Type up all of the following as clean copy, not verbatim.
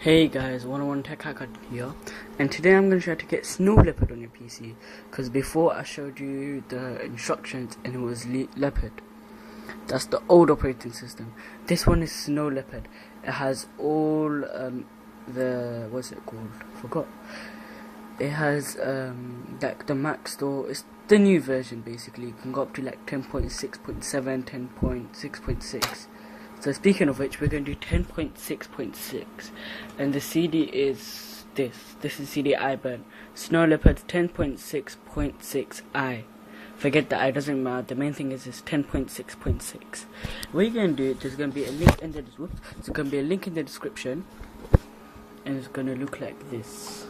Hey guys, 101 Tech Hacker here, and today I'm going to try to get Snow Leopard on your PC, because before I showed you the instructions and it was Leopard. That's the old operating system. This one is Snow Leopard. It has all what's it called? Forgot. It has like the Mac store. It's the new version basically. You can go up to like 10.6.7, 10.6.6. So speaking of which, we're going to do 10.6.6, and the CD is this. This is CD iBurn. Snow Leopard 10.6.6i. Forget the I, doesn't matter. The main thing is this 10.6.6. What you're going to do, there's going to be a link in the description, and it's going to look like this.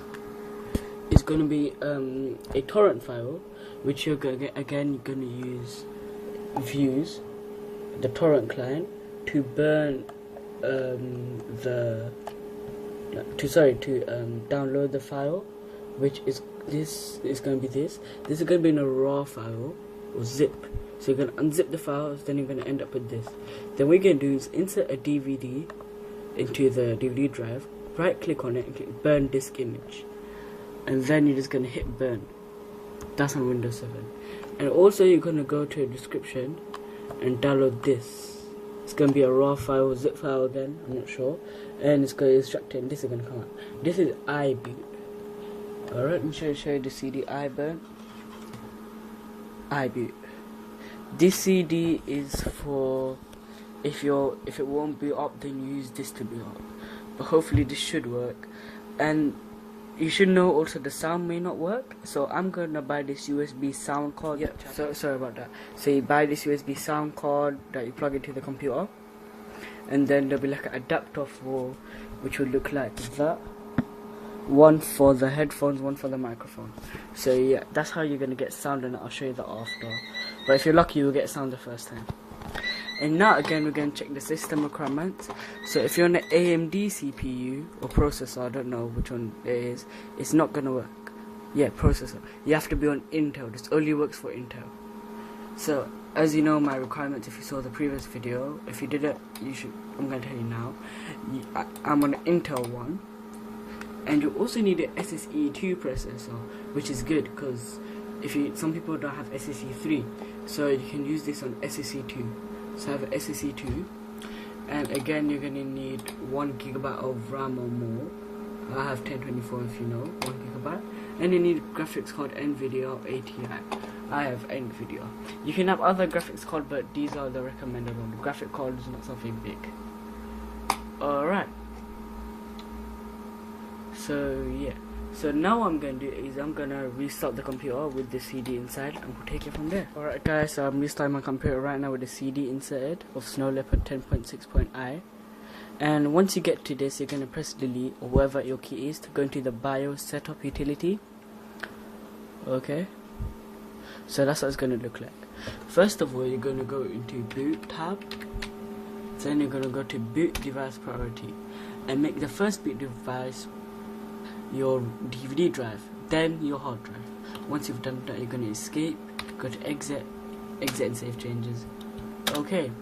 It's going to be a torrent file, which you're going to you're going to use Views, the torrent client, to burn download the file, which is this is going to be this. This is going to be in a raw file or zip. So you're going to unzip the files, then you're going to end up with this. Then what you're going to do is insert a DVD into the DVD drive, right click on it and click burn disk image, and then you're just going to hit burn. That's on Windows 7. And also you're going to go to a description and download this. It's going to be a raw file, zip file then, I'm not sure. And it's going to instruct it, and this is going to come out. This is iBoot. Alright, let me show you the CD iBurn. iBoot. This CD is for if it won't boot up, then you use this to boot up. But hopefully this should work. And you should know also the sound may not work, so I'm gonna buy this USB sound card. Yep, so sorry about that. So you buy this USB sound card that you plug into the computer, and then there'll be like an adapter for, which will look like that. One for the headphones, one for the microphone. So yeah, that's how you're gonna get sound, and I'll show you that after. But if you're lucky, you'll get sound the first time. And now again, we're going to check the system requirements. So if you're on an AMD CPU or processor, I don't know which one it is, it's not going to work. Yeah, processor. You have to be on Intel. This only works for Intel. So as you know, my requirements, if you saw the previous video, if you didn't, you should. I'm going to tell you now. I'm on an Intel one, and you also need an SSE2 processor, which is good because some people don't have SSE3, so you can use this on SSE2. So I have an SSE2, and again you're going to need 1 gigabyte of RAM or more. I have 1024 if you know, 1 gigabyte. And you need graphics card NVIDIA or ATI. I have NVIDIA. You can have other graphics card, but these are the recommended ones. The graphic card is not something big. Alright. So yeah. So now what I'm going to do is I'm going to restart the computer with the CD inside, and we'll take it from there. Alright guys, so I'm restarting my computer right now with the CD inserted of Snow Leopard 10.6.i. And once you get to this, you're going to press delete or whatever your key is to go into the BIOS setup utility. Okay. So that's what it's going to look like. First of all, you're going to go into boot tab. Then you're going to go to boot device priority and make the first boot device your DVD drive, then your hard drive. Once you've done that, you're going to escape, go to exit and save changes. Okay.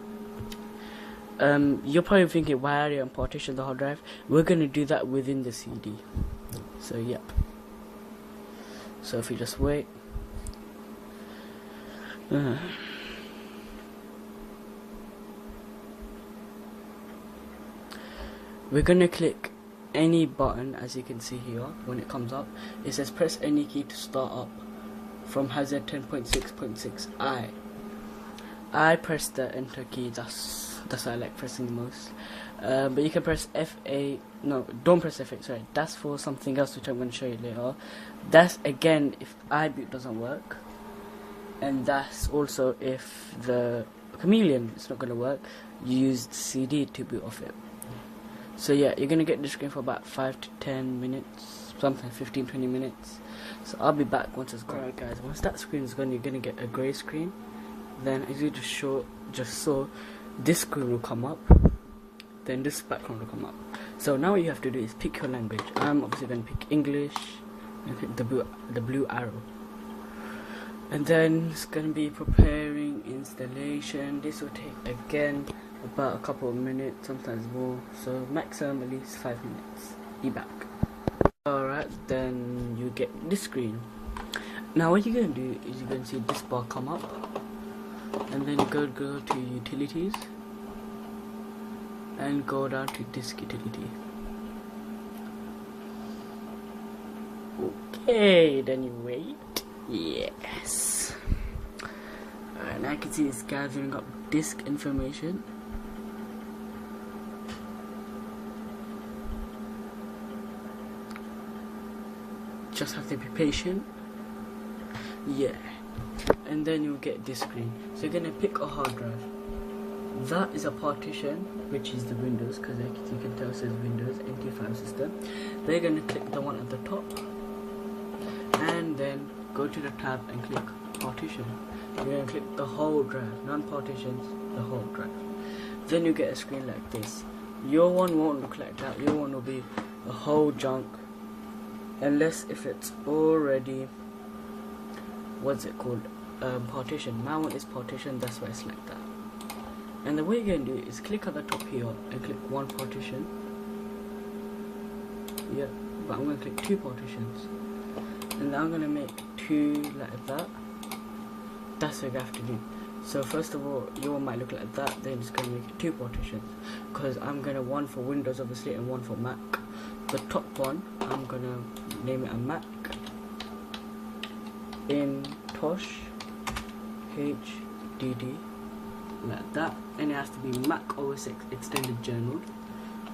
You're probably thinking, why are you on partition the hard drive? We're going to do that within the CD. So yep. So if you just wait. We're going to click any button, as you can see here. When it comes up, it says press any key to start up from hazard 10.6.6i. I press the enter key. That's what I like pressing the most. But you can press F8. No, don't press F8. Sorry, that's for something else, which I'm going to show you later. That's again if iBoot doesn't work, and that's also if the Chameleon is not going to work. You use the CD to boot off it. So yeah, you're going to get this screen for about 5 to 10 minutes, something 15-20 minutes. So I'll be back once it's gone. Alright guys, once that screen is gone, you're going to get a grey screen. Then as you just saw, this screen will come up, then this background will come up. So now what you have to do is pick your language. I'm obviously going to pick English, and click the blue arrow. And then it's going to be preparing installation. This will take again about a couple of minutes, sometimes more, so maximum at least 5 minutes. Be back. Alright, then you get this screen. Now what you're going to do is you're going to see this bar come up, and then go to utilities and go down to disk utility. Okay, then you wait. Yes. Alright, now I can see it's gathering up disk information. Just have to be patient. Yeah. And then you'll get this screen. So you're gonna pick a hard drive. That is a partition, which is the Windows, because like you can tell it says Windows NT file system. Then you're gonna click the one at the top, and then go to the tab and click partition. You're gonna click the whole drive, non-partitions, the whole drive. Then you get a screen like this. Your one won't look like that. Your one will be a whole junk, unless if it's already, what's it called, partition. My one is partition, that's why it's like that. And the way you're going to do it is click at the top here and click one partition. Yeah, but I'm going to click two partitions, and now I'm going to make two like that. That's what you have to do. So first of all, your one might look like that, then it's going to make it two partitions, because I'm going to one for Windows obviously and one for Mac. The top one, I'm going to name it a Mac in Tosh HDD, like that, and it has to be Mac OS extended journal.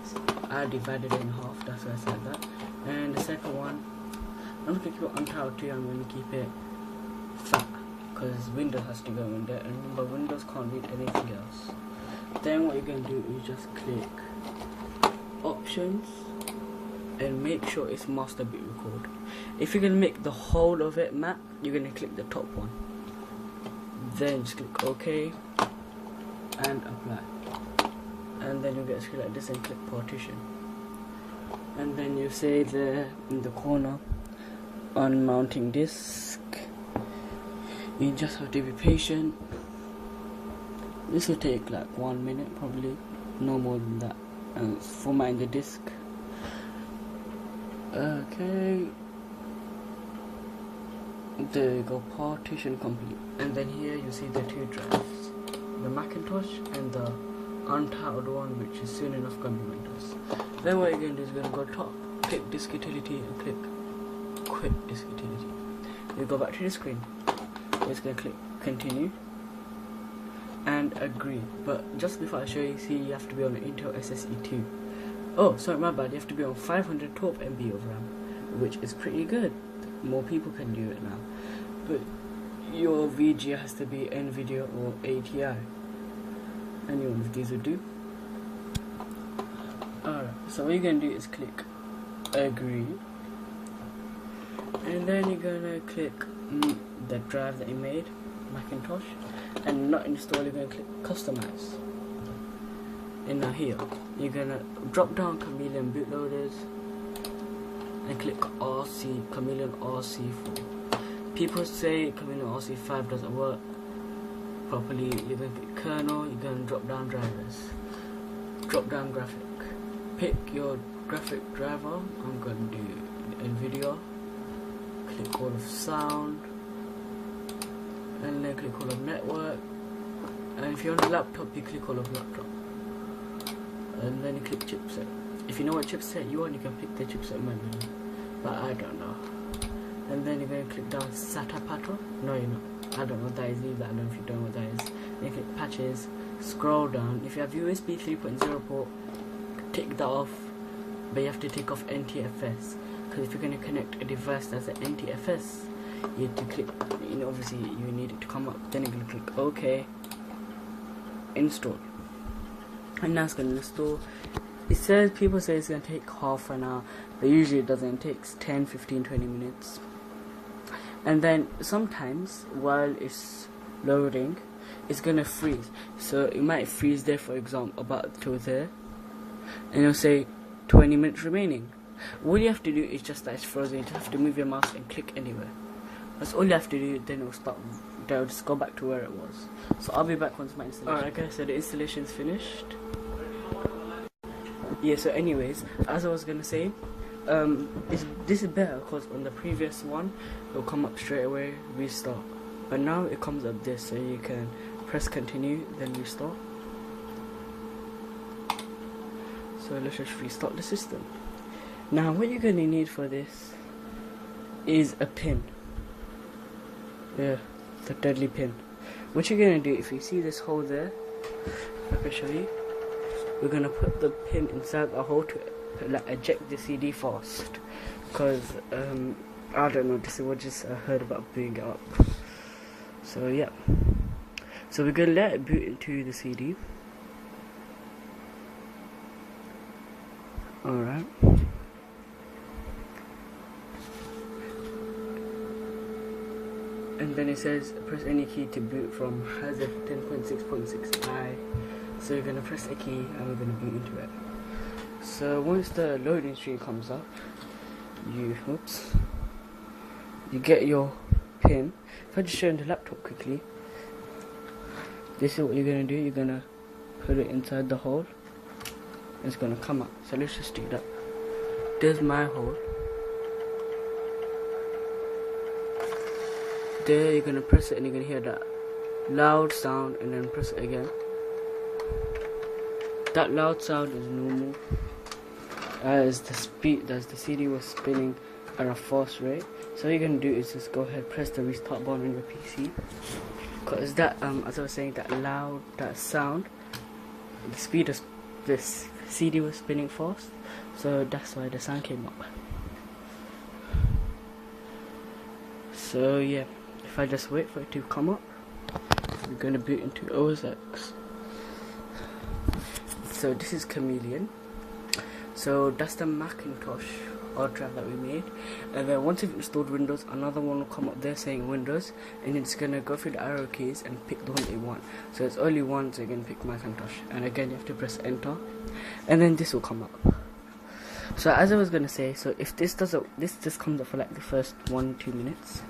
So I divided it in half, that's why I said that. And the second one, I'm going to keep it untitled too. I'm going to keep it fat, because Windows has to go in there, and remember Windows can't read anything else. Then what you're going to do is just click options and make sure it's master bit record. If you're going to make the whole of it Mac, you're going to click the top one, then just click OK and apply, and then you'll get a screen like this, and click partition, and then you say there in the corner on mounting disk. You just have to be patient. This will take like 1 minute probably, no more than that, and formatting the disk. Okay, there you go, partition complete. And then here you see the two drives, the Macintosh and the untitled one, which is soon enough going to be Windows. Then what you're going to do is going to go top, click disk utility, and click quit disk utility. You go back to the screen. It's going to click continue and agree. But just before I show you, see you have to be on an Intel SSE 2. Oh, sorry, my bad. You have to be on 512 MB of RAM, which is pretty good. More people can do it now. But your VGA has to be NVIDIA or ATI. Any one of these will do. Alright, so what you're going to do is click agree. And then you're going to click the drive that you made, Macintosh, and not install. You're going to click customize. And now here, you're going to drop down Chameleon bootloaders and click RC, Chameleon RC4. People say Chameleon RC5 doesn't work properly. You're going to click kernel, you're going to drop down drivers, drop down graphic, pick your graphic driver. I'm going to do NVIDIA, click all of sound, and then click all of network, and if you're on a laptop you click all of laptop, and then you click chipset. If you know what chipset you want, you can pick the chipset manually, but I don't know. And then you're going to click down SATA pattern. No, you're not. I don't know what that is, leave that alone if you don't know what that is. Then click patches, scroll down. If you have USB 3.0 port, take that off, but you have to take off NTFS, because if you're going to connect a device that's an NTFS, you have to click, you know, obviously you need it to come up. Then you're going to click OK, install, and now it's going to install. It says, people say it's going to take half an hour, but usually it doesn't. It takes 10, 15, 20 minutes. And then sometimes while it's loading, it's going to freeze. So it might freeze there, for example, about till there, and it'll say 20 minutes remaining. All you have to do is just that it's frozen. You just have to move your mouse and click anywhere. That's all you have to do, then it'll start they'll just go back to where it was. So I'll be back once my installation. Alright guys, so the installation's finished. Yeah, so anyways, as I was gonna say, this is better because on the previous one it'll come up straight away, restart. But now it comes up this, so you can press continue, then restart. So let's just restart the system. Now what you're gonna need for this is a pin. Yeah, the deadly pin. What you're gonna do, if you see this hole there, I can show you. We're gonna put the pin inside the hole to like eject the CD fast. Because I don't know, this is what just I heard about booting it up. So yeah. So we're gonna let it boot into the CD. Alright. And then it says press any key to boot from hazard 10.6.6i. So you're gonna press a key and we're gonna boot into it. So once the loading screen comes up, you get your pin. If I just show you on the laptop quickly, this is what you're gonna do. You're gonna put it inside the hole. It's gonna come up. So let's just do that. There's my hole. There you're gonna press it and you're gonna hear that loud sound, and then press it again. That loud sound is normal as the CD was spinning at a fast rate. So what you're gonna do is just go ahead, press the restart button on your PC, because that as I was saying, that sound, the speed of this CD was spinning fast, so that's why the sound came up. So yeah, if I just wait for it to come up, we're gonna boot into OS X. So this is Chameleon. So that's the Macintosh hard drive that we made. And then once you've installed Windows, another one will come up there saying Windows, and it's gonna go through the arrow keys and pick the one that you want. So it's only one, so you're gonna pick Macintosh. And again, you have to press enter, and then this will come up. So as I was gonna say, so if this comes up for like the first 1-2 minutes.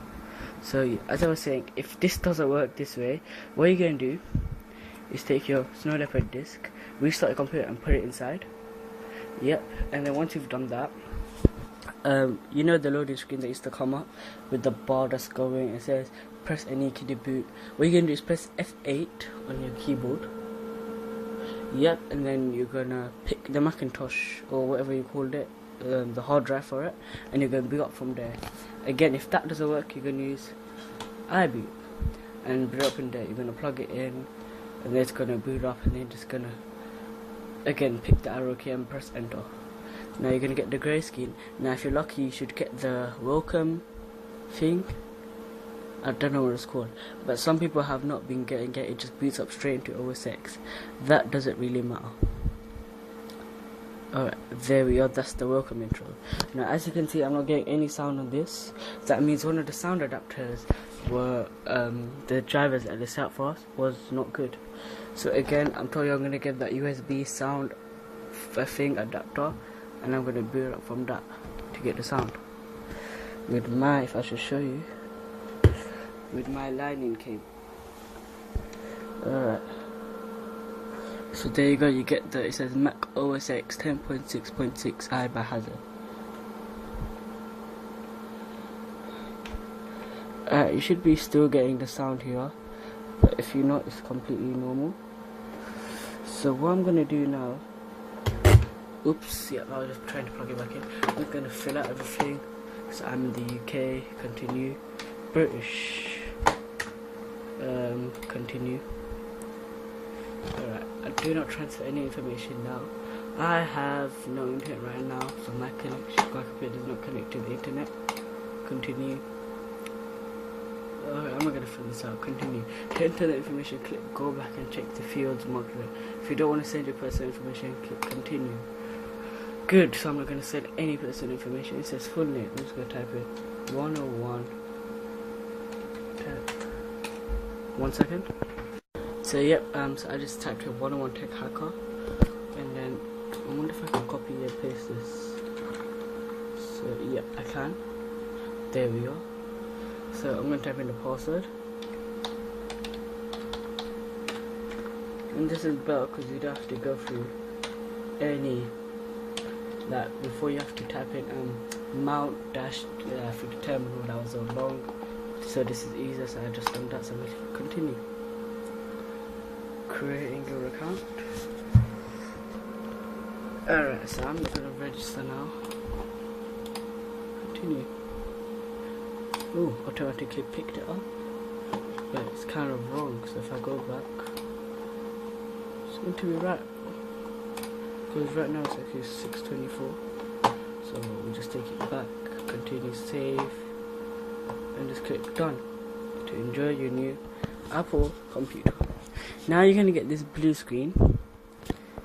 So yeah, as I was saying, if this doesn't work this way, what you're gonna do is take your Leopard disk, restart your computer and put it inside. Yep, and then once you've done that, you know the loading screen that used to come up with the bar that's going, it says press any key to boot. What you're gonna do is press F8 on your keyboard. Yep, and then you're gonna pick the Macintosh or whatever you called it, the hard drive for it, and you're gonna boot up from there. Again, if that doesn't work, you're gonna use iBoot and boot up in there. You're gonna plug it in, and then it's gonna boot up, and then just gonna again pick the arrow key and press enter. Now you're gonna get the grey screen. Now if you're lucky, you should get the welcome thing. I don't know what it's called, but some people have not been getting it. It just boots up straight into OS X. That doesn't really matter. Alright, there we are. That's the welcome intro. Now as you can see, I'm not getting any sound on this. That means one of the sound adapters were the drivers that they set for us was not good. So again, I'm telling you, I'm gonna get that USB sound thing adapter, and I'm gonna boot it up from that to get the sound. With my, if I should show you, with my lightning cable. Alright. So there you go, you get the, it says Mac OS X 10.6.6i by Hazard. You should be still getting the sound here, but if you're not, it's completely normal. So what I'm gonna do now, oops, yeah, I was just trying to plug it back in. I'm gonna fill out everything. So I'm in the UK, continue, British, continue. Alright, I do not transfer any information now. I have no internet right now, so my computer does not connect to the internet. Continue. Alright, I'm not gonna fill this out. Continue. To enter the information, click go back and check the fields marked red. If you don't want to send your personal information, click continue. Good, so I'm not gonna send any personal information. It says full name. I'm just gonna type in 101. 1 second. So yep, so I just typed in 101 Tech Hacker, and then I wonder if I can copy and paste this. So yep, I can. There we are. So I'm gonna type in the password. And this is better because you don't have to go through any, like, before you have to type in mount dash through the terminal. That was so long, so this is easier, so I just done that. So we continue creating your account. Alright, so I'm gonna register now. Continue. Oh, automatically picked it up, but it's kind of wrong, so if I go back it's going to be right, because right now it's actually 6:24. So we just take it back, continue, save, and just click done to enjoy your new Apple computer. Now you're gonna get this blue screen.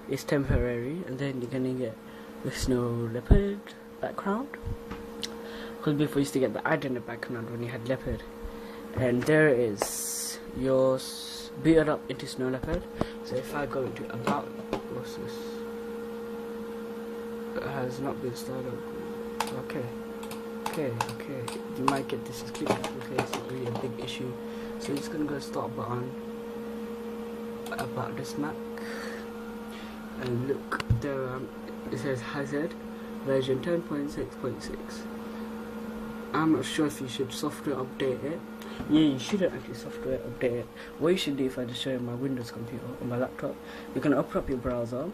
It's temporary, and then you're gonna get the snow leopard background. Because before you used to get the identity background when you had leopard, and there it is. Yours built up into snow leopard. So if I go into about, what's this? It has not been started. Okay. You might get this as click okay, it's not really a big issue. So you're just gonna go start button about this Mac, and look there. It says Hazard version 10.6.6. I'm not sure if you should software update it. Yeah, you shouldn't actually software update it. What you should do, if I just show you my Windows computer on my laptop, you're gonna open up your browser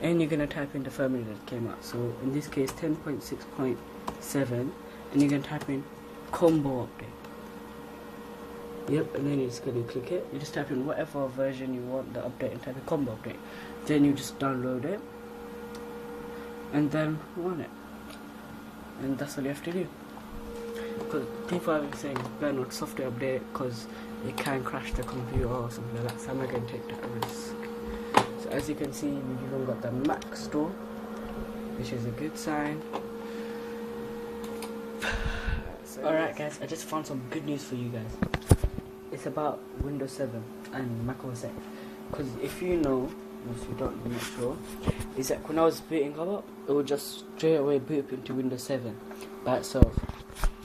and you're gonna type in the firmware that came out. So in this case 10.6.7, and you're gonna type in combo update. Yep, and then you're just gonna click it. You just type in whatever version you want the update and type in combo update. Then you just download it and then run it. And that's all you have to do. Because people are saying better not software update because it can crash the computer or something like that, so I'm not going to take that risk. So as you can see, we've even got the Mac store, which is a good sign. So alright guys, I just found some good news for you guys. It's about Windows 7 and Mac OS X. Because if you know, if you don't, I'm not sure, is that when I was booting up, it would just straight away boot up into Windows 7 by itself.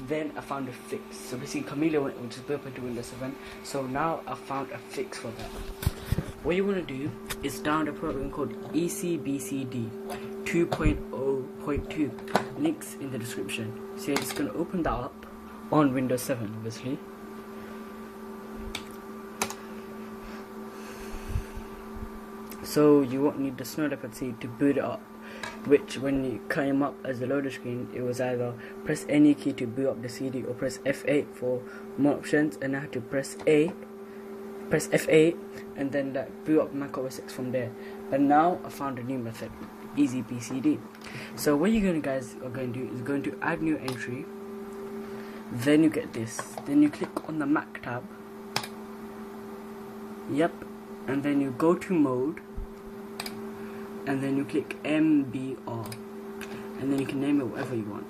Then I found a fix. So basically Chameleon would just boot up into Windows 7. So now I found a fix for that. What you want to do is download a program called ECBCD 2.0.2. Links in the description. So you're just going to open that up on Windows 7 obviously. So you won't need the Snow Leopard C to boot it up, which when you came up as a loader screen, it was either press any key to boot up the CD or press F8 for more options, and I had to press F8 and then like boot up Mac OS X from there. But now I found a new method, EasyBCD. So what you guys are going to do is going to add new entry, then you get this, then you click on the Mac tab, yep, and then you go to mode, and then you click MBR, and then you can name it whatever you want,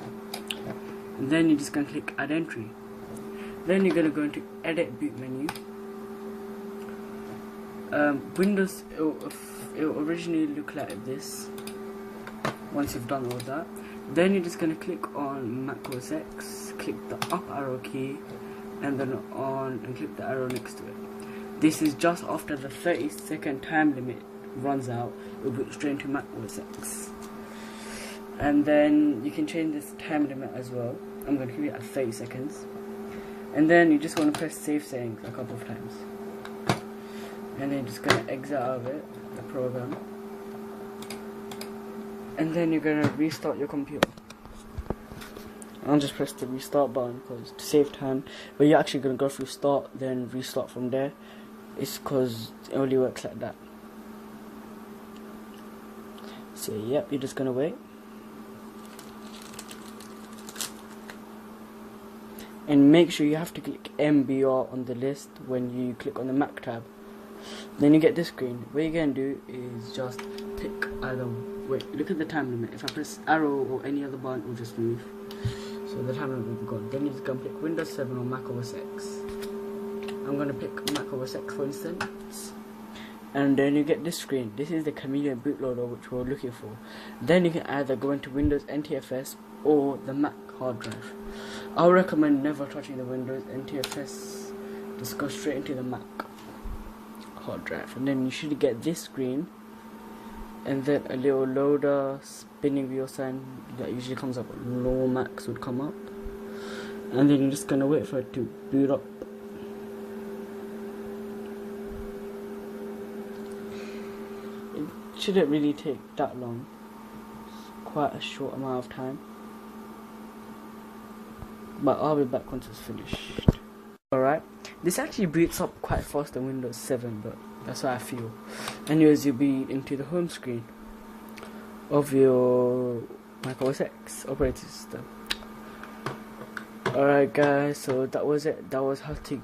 and then you're just going to click add entry. Then you're going to go into edit boot menu. Windows, it will originally look like this once you've done all that. Then you're just going to click on Mac OS X, click the up arrow key, and then on and click the arrow next to it. This is just after the 30-second time limit runs out, it will boot straight into Mac OS X. And then you can change this time limit as well. I'm going to keep it at 30 seconds. And then you just want to press save settings a couple of times. And then you're just going to exit out of it, the program. And then you're going to restart your computer. I'll just press the restart button because to save time. But you're actually going to go through start, then restart from there. It's because it only works like that. So yep, you're just gonna wait. And make sure you have to click MBR on the list when you click on the Mac tab. Then you get this screen. What you're gonna do is just pick either, wait, look at the time limit. If I press arrow or any other button, it will just move. So the time limit will be gone. Then you just go and pick Windows 7 or Mac OS X. I'm going to pick Mac OS X for instance, and then you get this screen. This is the Chameleon bootloader which we're looking for. Then you can either go into Windows NTFS or the Mac hard drive. I'll recommend never touching the Windows NTFS, just go straight into the Mac hard drive, and then you should get this screen, and then a little loader spinning wheel sign that usually comes up. No Macs would come up, and then you're just gonna wait for it to boot up. It shouldn't really take that long. It's quite a short amount of time, but I'll be back once it's finished. Alright, this actually boots up quite fast than Windows 7, but that's how I feel. Anyways, you'll be into the home screen of your Mac OS X operating system. Alright guys, so that was it. That was how to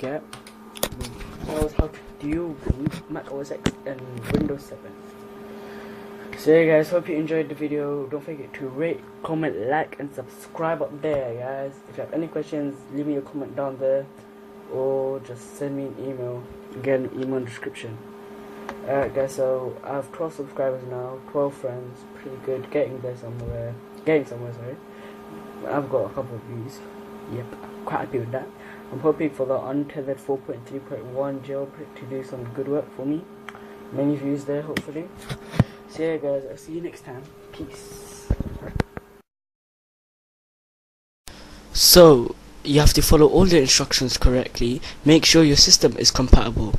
deal with Mac OS X and Windows 7. So yeah guys, hope you enjoyed the video. Don't forget to rate, comment, like and subscribe up there guys. If you have any questions, leave me a comment down there, or just send me an email. Again, email in the description. Alright guys, so I have 12 subscribers now, 12 friends, pretty good, getting somewhere, sorry. I've got a couple of views. Yep, I'm quite happy with that. I'm hoping for the untethered 4.3.1 jailbreak to do some good work for me. Many views there, hopefully. So yeah guys, I'll see you next time. Peace. So, you have to follow all the instructions correctly, make sure your system is compatible,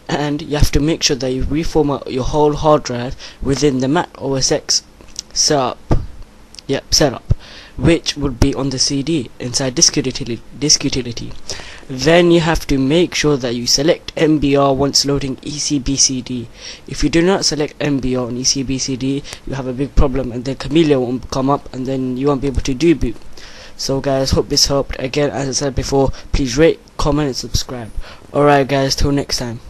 and you have to make sure that you reformat your whole hard drive within the Mac OS X setup, which would be on the CD inside disk utility. Then you have to make sure that you select MBR once loading ECBCD. If you do not select MBR on ECBCD, you have a big problem, and then Camellia won't come up, and then you won't be able to do boot. So guys, hope this helped. Again, as I said before, please rate, comment and subscribe. Alright guys, till next time.